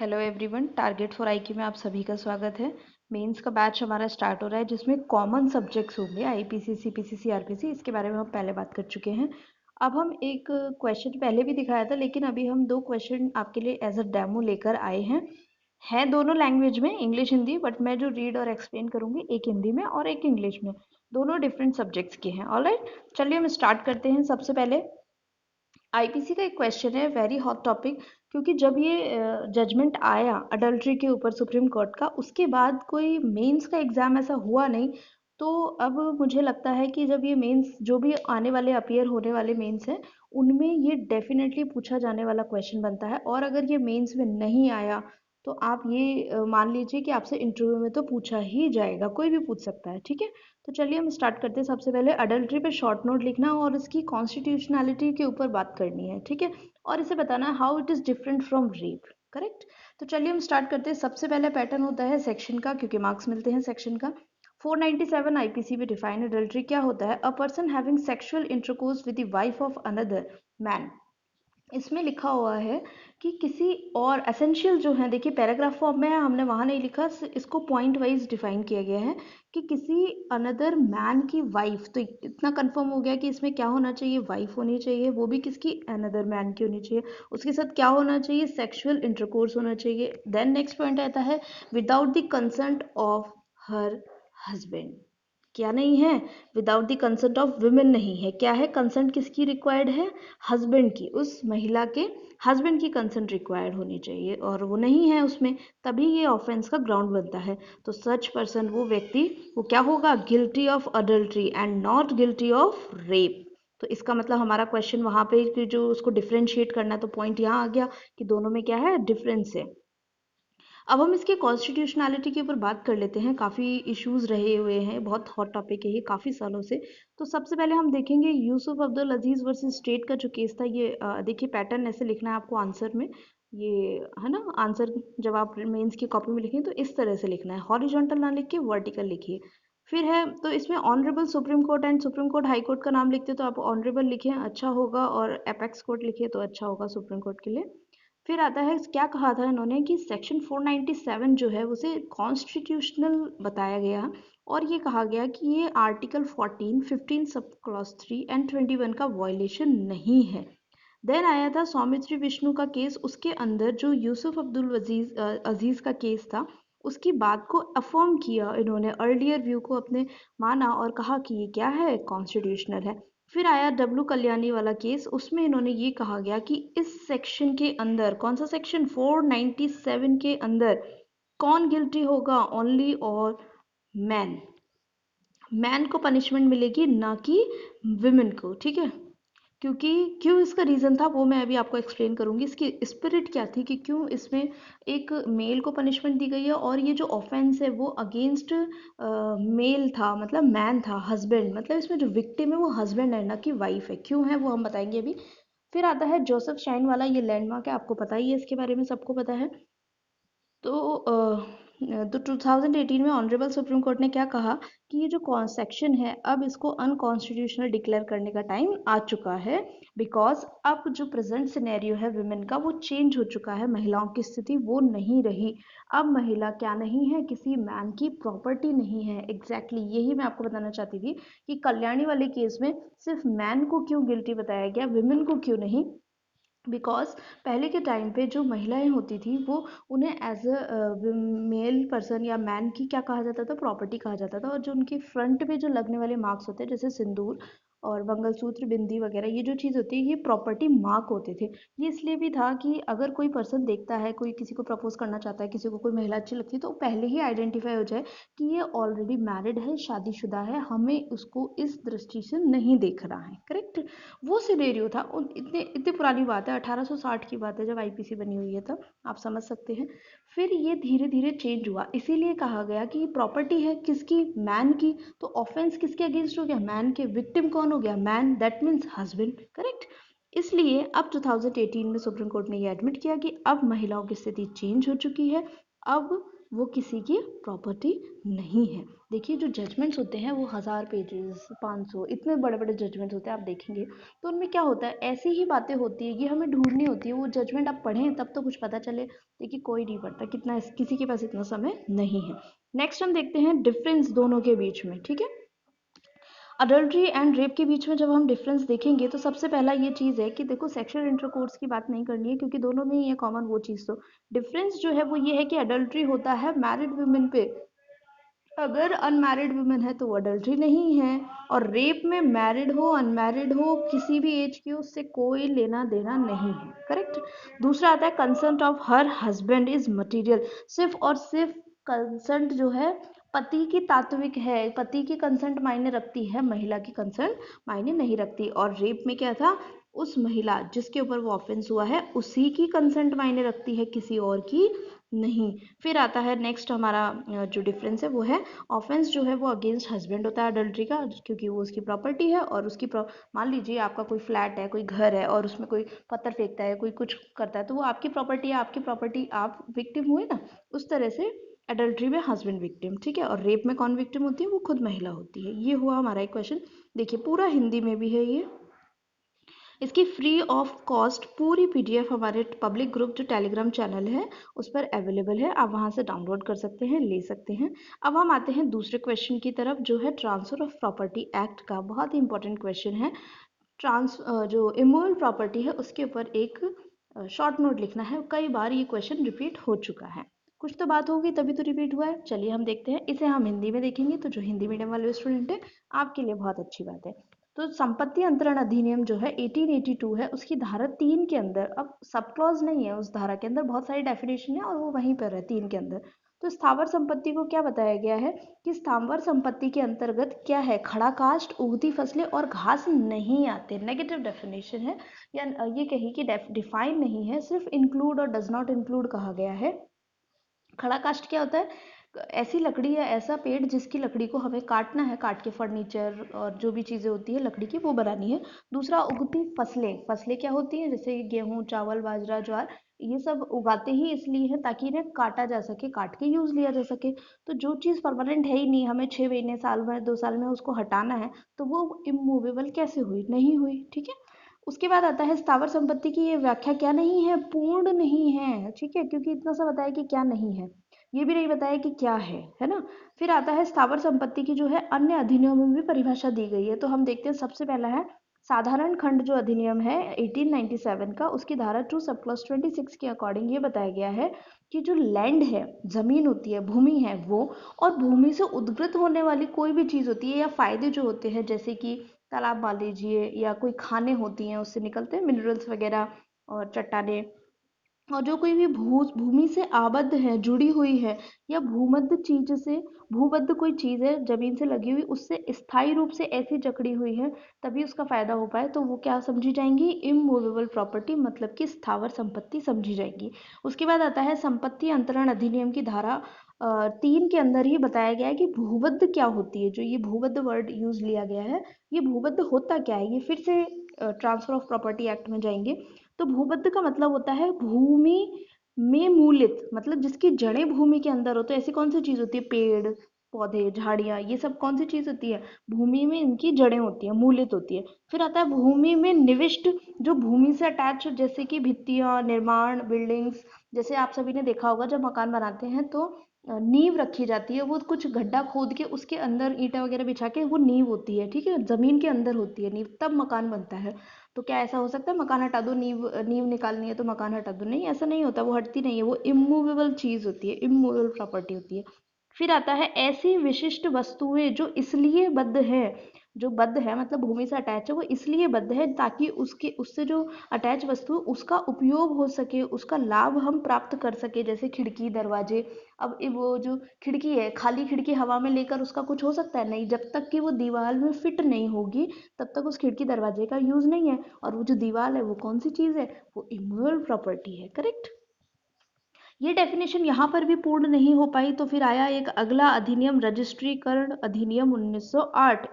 Hello everyone, target for IQ में आप सभी का स्वागत है। मेंस का बैच हमारा स्टार्ट हो रहा है जिसमें कॉमन सब्जेक्ट्स होंगे आईपीसी, सीपीसी, सीआरपीसी। इसके बारे में हम पहले बात कर चुके हैं। अब हम एक क्वेश्चन पहले भी दिखाया था, लेकिन अभी हम दो क्वेश्चन आपके लिए एज अ डेमो लेकर आए हैं दोनों लैंग्वेज में, इंग्लिश हिंदी, बट मैं जो रीड और एक्सप्लेन करूंगी एक हिंदी में और एक इंग्लिश में, दोनों डिफरेंट सब्जेक्ट्स के हैं। ऑलराइट, चलिए हम स्टार्ट करते हैं। सबसे पहले आईपीसी का एक क्वेश्चन है, वेरी हॉट टॉपिक, क्योंकि जब ये जजमेंट आया अडल्ट्री के ऊपर सुप्रीम कोर्ट का, उसके बाद कोई मेंस का एग्जाम ऐसा हुआ नहीं। तो अब मुझे लगता है कि जब ये मेंस जो भी आने वाले अपीयर होने वाले मेंस हैं, उनमें ये डेफिनेटली पूछा जाने वाला क्वेश्चन बनता है। और अगर ये मेंस में नहीं आया तो आप ये मान लीजिए कि आपसे इंटरव्यू में तो पूछा ही जाएगा, कोई भी पूछ सकता है। ठीक है, तो चलिए हम स्टार्ट करते हैं। सबसे पहले अडल्ट्री पे शॉर्ट नोट लिखना और इसकी कॉन्स्टिट्यूशनैलिटी के ऊपर बात करनी है। ठीक है, और इसे बताना है how it is different from rape. Correct, तो चलिए हम स्टार्ट करते हैं। सबसे पहले पैटर्न होता है सेक्शन का, क्योंकि मार्क्स मिलते हैं सेक्शन का। 497 आईपीसी में डिफाइन अडल्ट्री क्या होता है? A person having sexual intercourse with the wife of another man. इसमें लिखा हुआ है कि किसी और एसेंशियल जो है, देखिए पैराग्राफ फॉर्म में है, हमने वहां नहीं लिखा, इसको पॉइंट वाइज डिफाइन किया गया है कि किसी अनदर मैन की वाइफ। तो इतना कंफर्म हो गया कि इसमें क्या होना चाहिए, वाइफ होनी चाहिए, वो भी किसकी, अनदर मैन की होनी चाहिए। उसके साथ क्या होना चाहिए, सेक्सुअल इंटरकोर्स होना चाहिए। देन नेक्स्ट पॉइंट आता है without the consent of her husband. क्या नहीं है, without the consent of women नहीं है। क्या है, कंसेंट किसकी रिक्वायर्ड है, हस्बैंड की, उस महिला के हस्बैंड की कंसेंट रिक्वायर्ड होनी चाहिए, और वो नहीं है उसमें, तभी ये ऑफेंस का ग्राउंड बनता है। तो सच पर्सन, वो व्यक्ति, वो क्या होगा, guilty of adultery and not guilty of rape. तो इसका मतलब हमारा क्वेश्चन वहां पे कि जो उसको डिफ्रेंशिएट करना है, तो पॉइंट यहाँ आ गया कि दोनों में क्या है, डिफरेंस है। अब हम इसके कॉन्स्टिट्यूशनैलिटी के ऊपर बात कर लेते हैं। काफ़ी इश्यूज रहे हुए हैं, बहुत हॉट टॉपिक है ये काफ़ी सालों से। तो सबसे पहले हम देखेंगे यूसुफ अब्दुल अजीज़ वर्सेस स्टेट का जो केस था। ये देखिए पैटर्न ऐसे लिखना है आपको आंसर में, ये है ना आंसर। जब आप मेंस की कॉपी में लिखें तो इस तरह से लिखना है, हॉरिजॉन्टल ना लिख के वर्टिकल लिखिए। फिर है, तो इसमें honourable supreme court and supreme court high court का नाम लिखते तो आप ऑनरेबल लिखें, अच्छा होगा, और एपेक्स कोर्ट लिखिए तो अच्छा होगा सुप्रीम कोर्ट के लिए। फिर आता है, क्या कहा था इन्होंने कि सेक्शन 497 जो है उसे कॉन्स्टिट्यूशनल बताया गया, और ये कहा गया कि ये आर्टिकल 14, 15 सब क्लॉज 3 एंड 21 का वायलेशन नहीं है। देन आया था सौमित्री विष्णु का केस, उसके अंदर जो यूसुफ अब्दुल अजीज का केस था, उसकी बात को अफर्म किया इन्होंने, अर्लियर व्यू को अपने माना और कहा कि ये क्या है, कॉन्स्टिट्यूशनल है। फिर आया डब्लू कल्याणी वाला केस, उसमें इन्होंने ये कहा गया कि इस सेक्शन के अंदर, कौन सा सेक्शन, 497 के अंदर कौन गिल्टी होगा, ओनली और मैन। मैन को पनिशमेंट मिलेगी, ना कि विमेन को। ठीक है, क्योंकि क्यों, इसका रीज़न था वो मैं अभी आपको एक्सप्लेन करूंगी। इसकी स्पिरिट क्या थी कि क्यों इसमें एक मेल को पनिशमेंट दी गई है, और ये जो ऑफेंस है वो अगेंस्ट मेल था, मतलब मैन था, हस्बैंड, मतलब इसमें जो विक्टिम है वो हस्बैंड है, ना कि वाइफ है। क्यों है वो हम बताएंगे अभी। फिर आता है जोसेफ शाइन वाला, ये लैंडमार्क है, आपको पता ही है इसके बारे में, सबको पता है। तो 2018 में ऑनरेबल सुप्रीम कोर्ट ने क्या कहा कि ये जो सेक्शन है, अब इसको अनकॉन्स्टिट्यूशनल डिक्लेयर करने का टाइम आ चुका है, बिकॉज अब जो प्रेजेंट सिनेरियो है विमेन का, वो चेंज हो चुका है, महिलाओं की स्थिति वो नहीं रही। अब महिला क्या नहीं है, किसी मैन की प्रॉपर्टी नहीं है। एग्जैक्टली यही मैं आपको बताना चाहती थी कि कल्याणी वाले केस में सिर्फ मैन को क्यों गिल्टी बताया गया, विमेन को क्यों नहीं। बिकॉज पहले के टाइम पे जो महिलाएं होती थी, वो उन्हें एज अ मेल पर्सन या मैन की क्या कहा जाता था, प्रॉपर्टी कहा जाता था। और जो उनके फ्रंट पे जो लगने वाले मार्क्स होते हैं, जैसे सिंदूर और मंगलसूत्र, बिंदी वगैरह, ये जो चीज़ होती है, ये प्रॉपर्टी मार्क होते थे। ये इसलिए भी था कि अगर कोई पर्सन देखता है, कोई किसी को प्रपोज करना चाहता है, किसी को कोई महिला अच्छी लगती है, तो पहले ही आइडेंटिफाई हो जाए कि ये ऑलरेडी मैरिड है, शादीशुदा है, हमें उसको इस दृष्टि से नहीं देख रहा है। करेक्ट, वो सिनेरियो था। इतने इतनी पुरानी बात है, 1860 की बात है जब आईपीसी बनी हुई है, तब आप समझ सकते हैं। फिर ये धीरे धीरे चेंज हुआ, इसीलिए कहा गया कि ये प्रॉपर्टी है किसकी, मैन की। तो ऑफेंस किसके अगेंस्ट हो गया, मैन के। विक्टिम कौन हो गया, man, that means husband. Correct, इसलिए अब 2018 में सुप्रीम कोर्ट ने ये एडमिट किया कि अब महिलाओं की स्थिति चेंज हो चुकी है। अब वो किसी की प्रॉपर्टी नहीं है। देखिए जो जजमेंट्स होते हैं वो 1000 पेजेस 500 इतने बड़े बड़े जजमेंट्स होते हैं, आप देखेंगे तो उनमें क्या होता है, ऐसी ही बातें होती है, ये हमें ढूंढनी होती है। वो जजमेंट आप पढ़ें तब तो कुछ पता चले, देखिए कोई नहीं पढ़ता, किसी के पास इतना समय नहीं है। नेक्स्ट हम देखते हैं डिफरेंस दोनों के बीच में, ठीक है। अडल्ट्री एंड रेप के बीच में जब हम डिफरेंस देखेंगे तो सबसे पहला ये चीज़ है कि देखो सेक्सुअल इंटरकोर्स की बात नहीं करनी है क्योंकि दोनों में ही है कॉमन वो चीज़। तो डिफरेंस जो है वो ये है कि अडल्ट्री होता है मैरिड वुमेन पे, अगर अनमैरिड वुमेन है तो वो अडल्ट्री नहीं है। और रेप में मैरिड हो अनमैरिड हो किसी भी एज की उससे कोई लेना देना नहीं है, करेक्ट। दूसरा आता है consent of her husband is material, सिर्फ और सिर्फ कंसेंट जो है पति की तात्विक है, पति की कंसेंट मायने रखती है, महिला की कंसेंट मायने नहीं रखती। और रेप में क्या था, उस महिला जिसके ऊपर वो ऑफेंस हुआ है उसी की कंसेंट मायने रखती है, किसी और की नहीं। फिर आता है नेक्स्ट हमारा जो डिफरेंस है वो है ऑफेंस जो है वो अगेंस्ट हस्बैंड होता है अडल्ट्री का, क्योंकि वो उसकी प्रॉपर्टी है और उसकी मान लीजिए आपका कोई फ्लैट है, कोई घर है और उसमें कोई पत्थर फेंकता है, कोई कुछ करता है, तो वो आपकी प्रॉपर्टी है, आपकी प्रॉपर्टी आप विक्टिम हुए ना, उस तरह से अडल्ट्री में हस्बैंड विक्टिम, ठीक है। और रेप में कौन विक्टिम होती है, वो खुद महिला होती है। ये हुआ हमारा एक क्वेश्चन। देखिए पूरा हिंदी में भी है ये, इसकी फ्री ऑफ कॉस्ट पूरी पीडीएफ हमारे पब्लिक ग्रुप जो टेलीग्राम चैनल है उस पर अवेलेबल है, आप वहां से डाउनलोड कर सकते हैं, ले सकते हैं। अब हम आते हैं दूसरे क्वेश्चन की तरफ जो है ट्रांसफर ऑफ प्रॉपर्टी एक्ट का, बहुत ही इंपॉर्टेंट क्वेश्चन है। जो इमोरल प्रॉपर्टी है उसके ऊपर एक शॉर्ट नोट लिखना है, कई बार ये क्वेश्चन रिपीट हो चुका है, कुछ तो बात होगी तभी तो रिपीट हुआ है। चलिए हम देखते हैं, इसे हम हिंदी में देखेंगे तो जो हिंदी मीडियम वाले स्टूडेंट है आपके लिए बहुत अच्छी बात है। तो संपत्ति अंतरण अधिनियम जो है 1882 है, उसकी धारा 3 के अंदर, अब सब क्लॉज नहीं है उस धारा के अंदर, बहुत सारी डेफिनेशन है और वो वहीं पर है 3 के अंदर। तो स्थावर संपत्ति को क्या बताया गया है कि स्थावर संपत्ति के अंतर्गत क्या है, खड़ा काष्ठ, उगती फसलें और घास नहीं आते। नेगेटिव डेफिनेशन है, या ये कही कि डिफाइन नहीं है, सिर्फ इंक्लूड और डज नॉट इंक्लूड कहा गया है। खड़ा काष्ठ क्या होता है, ऐसी लकड़ी या ऐसा पेड़ जिसकी लकड़ी को हमें काटना है, काट के फर्नीचर और जो भी चीज़ें होती है लकड़ी की वो बनानी है। दूसरा उगती फसलें, फसलें क्या होती हैं, जैसे गेहूं चावल बाजरा ज्वार, ये सब उगाते ही इसलिए है ताकि इन्हें काटा जा सके, काट के यूज लिया जा सके। तो जो चीज़ परमानेंट है ही नहीं, हमें 6 महीने साल में 2 साल में उसको हटाना है, तो वो इमूवेबल कैसे हुई, नहीं हुई, ठीक है। उसके बाद आता है स्थावर संपत्ति की ये व्याख्या क्या नहीं है, पूर्ण नहीं है, ठीक है, क्योंकि इतना सा बताया कि क्या नहीं है, ये भी नहीं बताया कि क्या है ना। फिर आता है स्थावर संपत्ति की जो है अन्य अधिनियमों में भी परिभाषा दी गई है, तो हम देखते हैं सबसे पहला है साधारण खंड जो अधिनियम है 1897 का, उसकी धारा 2 सब क्लॉज 26 के अकॉर्डिंग ये बताया गया है कि जो लैंड है, जमीन होती है, भूमि है वो, और भूमि से उद्गत होने वाली कोई भी चीज होती है या फायदे जो होते हैं, जैसे कि तालाब मान लीजिए या कोई खाने होती हैं उससे निकलते हैं मिनरल्स वगैरह और चट्टाने, और जो कोई भी भूमि से आबद्ध है, जुड़ी हुई है, या भूमध्य चीज से, भूबद्ध कोई चीज है जमीन से लगी हुई, उससे स्थायी रूप से ऐसी जकड़ी हुई है तभी उसका फायदा हो पाए, तो वो क्या समझी जाएंगी, इमूवेबल प्रॉपर्टी, मतलब कि स्थावर संपत्ति समझी जाएगी। उसके बाद आता है संपत्ति अंतरण अधिनियम की धारा 3 के अंदर ही बताया गया है कि भूबद्ध क्या होती है। जो ये भूबद्ध वर्ड यूज लिया गया है, ये भूबद्ध होता क्या है, ये फिर से ट्रांसफर ऑफ प्रॉपर्टी एक्ट में जाएंगे। तो भूबद्ध का मतलब होता है भूमि में मूलित, मतलब जिसकी जड़ें भूमि के अंदर हो। तो ऐसी कौन सी चीज होती है, पेड़ पौधे झाड़ियाँ, ये सब कौन सी चीज होती है, भूमि में इनकी जड़ें होती है, मूलित होती है। फिर आता है भूमि में निविष्ट, जो भूमि से अटैच, जैसे कि भित्तियां, निर्माण, बिल्डिंग्स, जैसे आप सभी ने देखा होगा जब मकान बनाते हैं तो नींव रखी जाती है, वो कुछ गड्ढा खोद के उसके अंदर ईंटा वगैरह बिछा के वो नींव होती है, ठीक है, जमीन के अंदर होती है नींव, तब मकान बनता है। तो क्या ऐसा हो सकता है मकान हटा दो, नींव नींव निकालनी है तो मकान हटा दो, नहीं, ऐसा नहीं होता, वो हटती नहीं है, वो इमूवेबल चीज होती है, इमूवेबल प्रॉपर्टी होती है। फिर आता है ऐसी विशिष्ट वस्तुएं जो इसलिए बद्ध है, जो बद्ध है मतलब भूमि से अटैच है, वो इसलिए बद्ध है ताकि उसके उससे जो अटैच वस्तु है, उसका उपयोग हो सके, उसका लाभ हम प्राप्त कर सके, जैसे खिड़की दरवाजे। अब वो जो खिड़की है, खाली खिड़की हवा में लेकर उसका कुछ हो सकता है, नहीं, जब तक कि वो दीवार में फिट नहीं होगी तब तक उस खिड़की दरवाजे का यूज नहीं है। और वो जो दीवार है वो कौन सी चीज है, वो इमूवेबल प्रॉपर्टी है, करेक्ट। ये डेफिनेशन यहाँ पर भी पूर्ण नहीं हो पाई, तो फिर आया एक अगला अधिनियम, रजिस्ट्रीकरण अधिनियम 1908,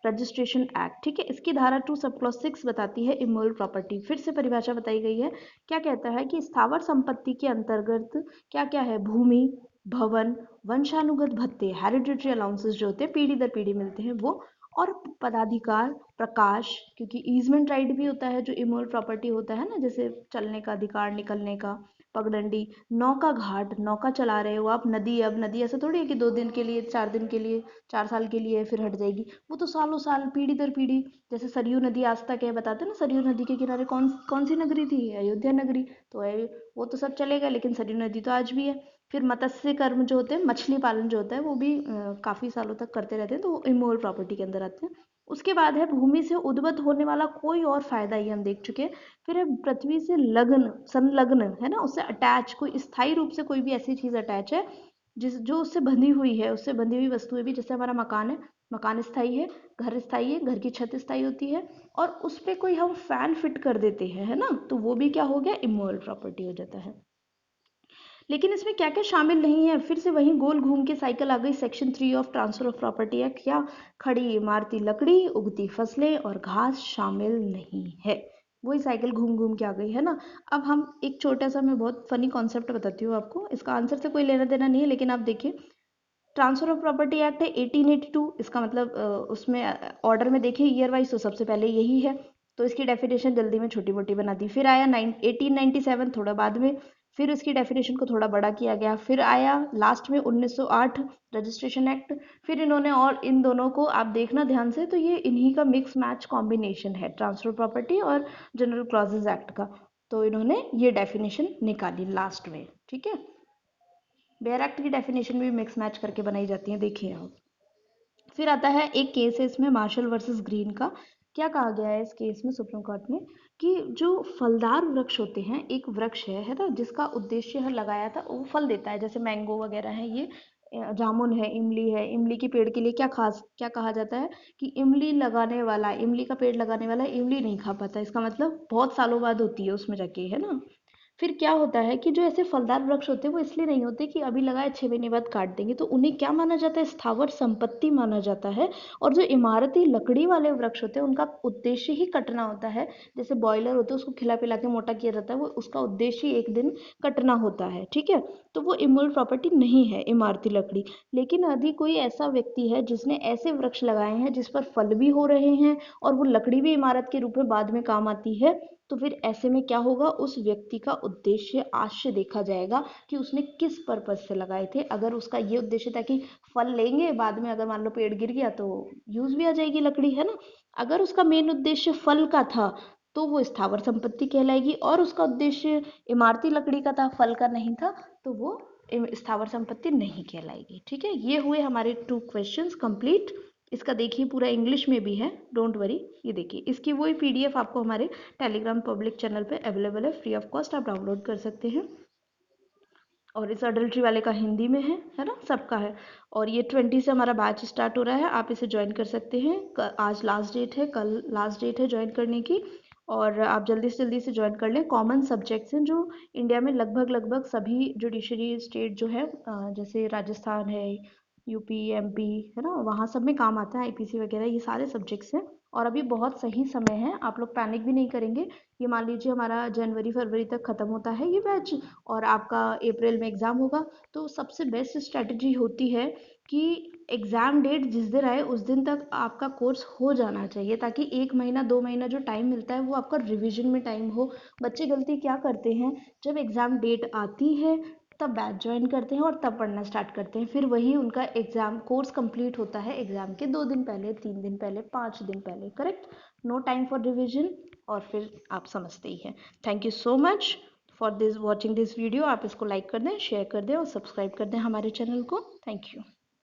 रजिस्ट्रेशन एक्ट, ठीक है। इसकी धारा 2 सब क्लॉज 6 बताती है इमोरल प्रॉपर्टी, फिर से परिभाषा बताई गई है। क्या कहता है कि स्थावर संपत्ति के अंतर्गत क्या क्या है, भूमि, भवन, वंशानुगत भत्ते, हेरिडिटरी अलाउंसेस जो होते हैं पीढ़ी दर पीढ़ी मिलते हैं वो, और पदाधिकार, प्रकाश, क्योंकि ईजमेंट राइट भी होता है जो इमोरल प्रॉपर्टी होता है ना, जैसे चलने का अधिकार, निकलने का, पगडंडी, नौका घाट, नौका चला रहे हो आप, नदी, अब नदी ऐसा थोड़ी है कि 2 दिन के लिए, 4 दिन के लिए, 4 साल के लिए फिर हट जाएगी, वो तो सालों साल पीढ़ी दर पीढ़ी। जैसे सरयू नदी आज तक है, बताते हैं ना, सरयू नदी के किनारे कौन कौन सी नगरी थी, अयोध्या नगरी, तो वो तो सब चलेगा, लेकिन सरयू नदी तो आज भी है। फिर मत्स्य कर्म जो होते हैं, मछली पालन जो होता है, वो भी काफ़ी सालों तक करते रहते हैं, तो वो इमोरल प्रॉपर्टी के अंदर आते हैं। उसके बाद है भूमि से उद्भूत होने वाला कोई और फायदा, ये हम देख चुके हैं। फिर है पृथ्वी से लग्न, संलग्न है ना, उससे अटैच, कोई स्थायी रूप से कोई भी ऐसी चीज़ अटैच है जिस जो उससे बंधी हुई है, उससे बंधी हुई वस्तुएं भी, जैसे हमारा मकान है, मकान स्थायी है, घर की छत स्थायी होती है, और उस पे कोई हम फैन फिट कर देते हैं, है ना, तो वो भी क्या हो गया, इमोरल प्रॉपर्टी हो जाता है। लेकिन इसमें क्या क्या शामिल नहीं है, फिर से वही गोल घूम के साइकिल आ गई, section 3 of transfer of property act, क्या, खड़ी इमारती लकड़ी, उगती फसलें और घास शामिल नहीं है, वही साइकिल घूम घूम के आ गई, है ना। अब हम एक छोटा सा, मैं बहुत फनी कॉन्सेप्ट बताती हूँ आपको, इसका आंसर से कोई लेना देना नहीं है, लेकिन आप देखिए, ट्रांसफर ऑफ प्रॉपर्टी एक्ट है 1882, इसका मतलब उसमें ऑर्डर में देखिए ईयर वाइज, तो सबसे पहले यही है, तो इसकी डेफिनेशन जल्दी में छोटी मोटी बना दी। फिर आया 1897, थोड़ा बाद में, फिर इसकी डेफिनेशन को थोड़ा बड़ा किया गया। फिर आया लास्ट में 1908 रजिस्ट्रेशन एक्ट। फिर इन्होंने, और इन दोनों को आप देखना ध्यान से, तो ये इन्हीं का मिक्स मैच कॉम्बिनेशन है, ट्रांसफर प्रॉपर्टी और जनरल क्लॉजेज एक्ट का, तो इन्होंने ये डेफिनेशन निकाली लास्ट में, ठीक है। बेयर एक्ट की डेफिनेशन भी मिक्स मैच करके बनाई जाती है, देखिए आप। फिर आता है एक केस है इसमें, मार्शल वर्सेस ग्रीन का। क्या कहा गया है इस केस में सुप्रीम कोर्ट में, कि जो फलदार वृक्ष होते हैं, एक वृक्ष है ना, जिसका उद्देश्य है लगाया था, वो फल देता है, जैसे मैंगो वगैरह है ये, जामुन है, इमली है, इमली के पेड़ के लिए क्या खास, क्या कहा जाता है, कि इमली लगाने वाला, इमली का पेड़ लगाने वाला इमली नहीं खा पाता, इसका मतलब बहुत सालों बाद होती है उसमें जाके, है ना। फिर क्या होता है कि जो ऐसे फलदार वृक्ष होते हैं वो इसलिए नहीं होते कि अभी लगाए 6 महीने बाद काट देंगे, तो उन्हें क्या माना जाता है, स्थावर संपत्ति माना जाता है। और जो इमारती लकड़ी वाले वृक्ष होते हैं उनका उद्देश्य ही कटना होता है, जैसे बॉयलर होते हैं उसको खिला पिला के मोटा किया जाता है, वो उसका उद्देश्य ही एक दिन कटना होता है, ठीक है। तो वो इमोरल प्रॉपर्टी नहीं है इमारती लकड़ी। लेकिन यदि कोई ऐसा व्यक्ति है जिसने ऐसे वृक्ष लगाए हैं जिस पर फल भी हो रहे हैं और वो लकड़ी भी इमारत के रूप में बाद में काम आती है, तो फिर ऐसे में क्या होगा, उस व्यक्ति का उद्देश्य आज से देखा जाएगा कि उसने किस पर्पज से लगाए थे। अगर उसका ये उद्देश्य था कि फल लेंगे बाद में, अगर मान लो पेड़ गिर गया तो यूज भी आ जाएगी लकड़ी, है ना। अगर उसका मेन उद्देश्य फल का था तो वो स्थावर संपत्ति कहलाएगी, और उसका उद्देश्य इमारती लकड़ी का था, फल का नहीं था, तो वो स्थावर संपत्ति नहीं कहलाएगी, ठीक है। ये हुए हमारे 2 क्वेश्चंस कंप्लीट। इसका देखिए पूरा इंग्लिश में भी है, डोंट वरी। ये देखिए, इसकी वही पीडीएफ आपको हमारे टेलीग्राम पब्लिक चैनल पे अवेलेबल है, फ्री ऑफ कॉस्ट आप डाउनलोड कर सकते हैं। और इस अडल्ट्री वाले का हिंदी में है ना, सबका है। और ये 20 से हमारा बैच स्टार्ट हो रहा है, आप इसे ज्वाइन कर सकते हैं। आज लास्ट डेट है, कल लास्ट डेट है ज्वाइन करने की, और आप जल्दी से ज्वाइन कर लें। कॉमन सब्जेक्ट्स हैं जो इंडिया में लगभग लगभग सभी जुडिशरी स्टेट जो है, जैसे राजस्थान है, यूपी, एमपी, है ना, वहाँ सब में काम आता है, आईपीसी वगैरह, ये सारे सब्जेक्ट्स हैं। और अभी बहुत सही समय है, आप लोग पैनिक भी नहीं करेंगे। ये मान लीजिए हमारा जनवरी फरवरी तक ख़त्म होता है ये बैच, और आपका अप्रैल में एग्ज़ाम होगा। तो सबसे बेस्ट स्ट्रैटेजी होती है कि एग्ज़ाम डेट जिस दिन आए उस दिन तक आपका कोर्स हो जाना चाहिए, ताकि 1 महीना 2 महीना जो टाइम मिलता है वो आपका रिविजन में टाइम हो। बच्चे गलती क्या करते हैं, जब एग्ज़ाम डेट आती है तब बैच ज्वाइन करते हैं और तब पढ़ना स्टार्ट करते हैं, फिर वही उनका एग्ज़ाम कोर्स कंप्लीट होता है एग्ज़ाम के 2 दिन पहले, 3 दिन पहले, 5 दिन पहले, correct. No time for revision, और फिर आप समझते ही हैं। Thank you so much for this watching this video. आप इसको लाइक कर दें, शेयर कर दें और सब्सक्राइब कर दें हमारे चैनल को। Thank you.